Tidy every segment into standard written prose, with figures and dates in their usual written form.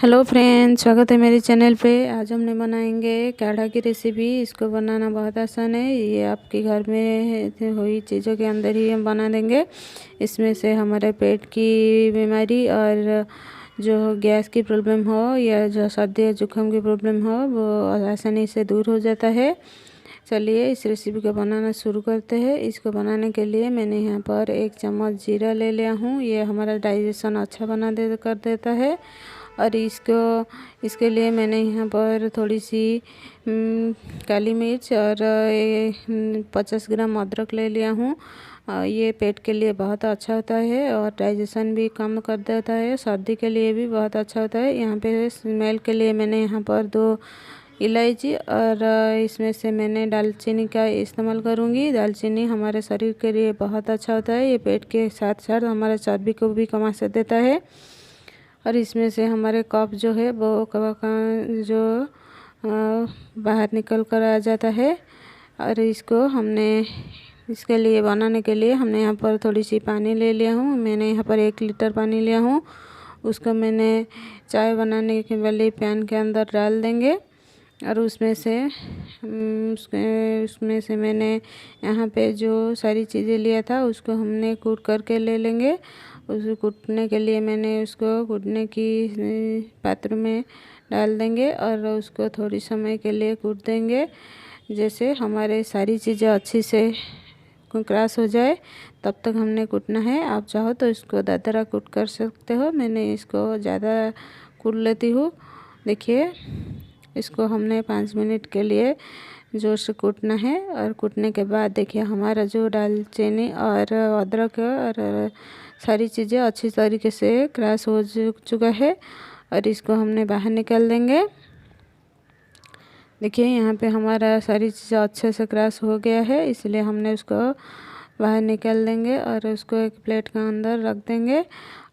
Hello friends, स्वागत है मेरे चैनल पे। आज हमने बनाएंगे काढ़ा की रेसिपी। इसको बनाना बहुत आसान है। ये आपके घर में हुई चीज़ों के अंदर ही हम बना देंगे। इसमें से हमारे पेट की बीमारी और जो गैस की प्रॉब्लम हो या जो सर्दी या जुकाम की प्रॉब्लम हो वो आसानी से दूर हो जाता है। चलिए इस रेसिपी को बनाना शुरू करते हैं। इसको बनाने के लिए मैंने यहाँ पर 1 चम्मच जीरा ले लिया हूँ। ये हमारा डाइजेशन अच्छा कर देता है। और इसके लिए मैंने यहाँ पर थोड़ी सी काली मिर्च और 50 ग्राम अदरक ले लिया हूँ। ये पेट के लिए बहुत अच्छा होता है और डाइजेशन भी कम कर देता है। सर्दी के लिए भी बहुत अच्छा होता है। यहाँ पे स्मेल के लिए मैंने यहाँ पर 2 इलायची और इसमें से मैंने दालचीनी का इस्तेमाल करूँगी। दालचीनी हमारे शरीर के लिए बहुत अच्छा होता है। ये पेट के साथ साथ हमारे चर्बी को भी कमा से देता है। और इसमें से हमारे कफ जो है वो जो बाहर निकल कर आ जाता है। और इसके लिए बनाने के लिए हमने यहाँ पर थोड़ी सी पानी ले लिया हूँ। मैंने यहाँ पर 1 लीटर पानी लिया हूँ। उसको मैंने चाय बनाने के वाले पैन के अंदर डाल देंगे। और उसमें से मैंने यहाँ पे जो सारी चीज़ें लिया था उसको हमने कूट करके ले लेंगे। उसको कूटने के लिए मैंने उसको कूटने की पात्र में डाल देंगे और उसको थोड़ी समय के लिए कूट देंगे। जैसे हमारे सारी चीज़ें अच्छी से क्रश हो जाए तब तक हमने कूटना है। आप चाहो तो इसको दरदरा कूट कर सकते हो। मैंने इसको ज़्यादा कूट लेती हूँ। देखिए इसको हमने 5 मिनट के लिए जोर से कूटना है। और कूटने के बाद देखिए हमारा जो दालचीनी और अदरक और सारी चीज़ें अच्छी तरीके से क्रश हो चुका है। और इसको हमने बाहर निकाल देंगे। देखिए यहाँ पे हमारा सारी चीज़ें अच्छे से क्रश हो गया है, इसलिए हमने उसको बाहर निकाल देंगे और उसको एक प्लेट के अंदर रख देंगे।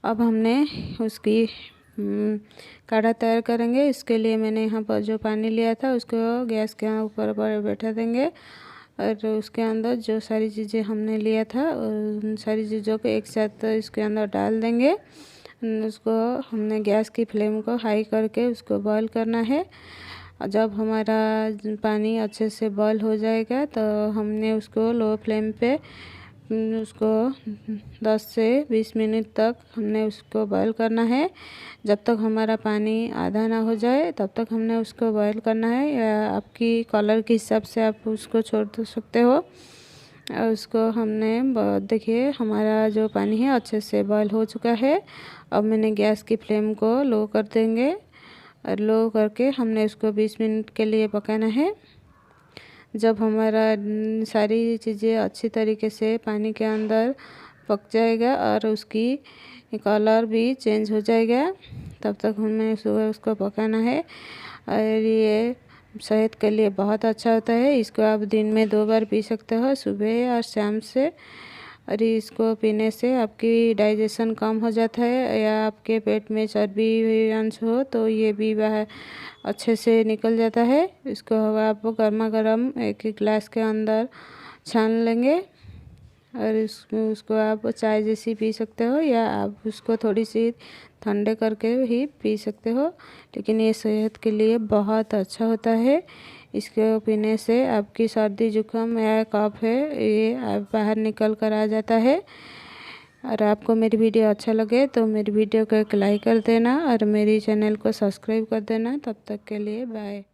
अब हमने उसकी काढ़ा तैयार करेंगे। इसके लिए मैंने यहाँ पर जो पानी लिया था उसको गैस के ऊपर बैठा देंगे और उसके अंदर जो सारी चीज़ें हमने लिया था उन सारी चीज़ों को एक साथ इसके अंदर डाल देंगे। उसको हमने गैस की फ्लेम को हाई करके उसको बॉईल करना है। जब हमारा पानी अच्छे से बॉईल हो जाएगा तो हमने उसको लो फ्लेम पे उसको 10 से 20 मिनट तक हमने उसको बॉईल करना है। जब तक हमारा पानी आधा ना हो जाए तब तक हमने उसको बॉईल करना है, या आपकी कलर के हिसाब से आप उसको छोड़ सकते हो। और उसको हमने देखिए हमारा जो पानी है अच्छे से बॉईल हो चुका है। अब मैंने गैस की फ्लेम को लो कर देंगे और लो करके हमने उसको 20 मिनट के लिए पकाना है। जब हमारा सारी चीज़ें अच्छी तरीके से पानी के अंदर पक जाएगा और उसकी कलर भी चेंज हो जाएगा तब तक हमें उसको पकाना है। और ये सेहत के लिए बहुत अच्छा होता है। इसको आप दिन में 2 बार पी सकते हो, सुबह और शाम से। और इसको पीने से आपकी डाइजेशन कम हो जाता है, या आपके पेट में चर्बी अंश हो तो ये भी बाहर अच्छे से निकल जाता है। इसको आप गर्मा गर्म एक गिलास के अंदर छान लेंगे और उसको आप चाय जैसी पी सकते हो, या आप उसको थोड़ी सी ठंडे करके ही पी सकते हो। लेकिन ये सेहत के लिए बहुत अच्छा होता है। इसको पीने से आपकी सर्दी जुकाम या कफ है ये आप बाहर निकल कर आ जाता है। और आपको मेरी वीडियो अच्छा लगे तो मेरी वीडियो को एक लाइक कर देना और मेरी चैनल को सब्सक्राइब कर देना। तब तक के लिए बाय।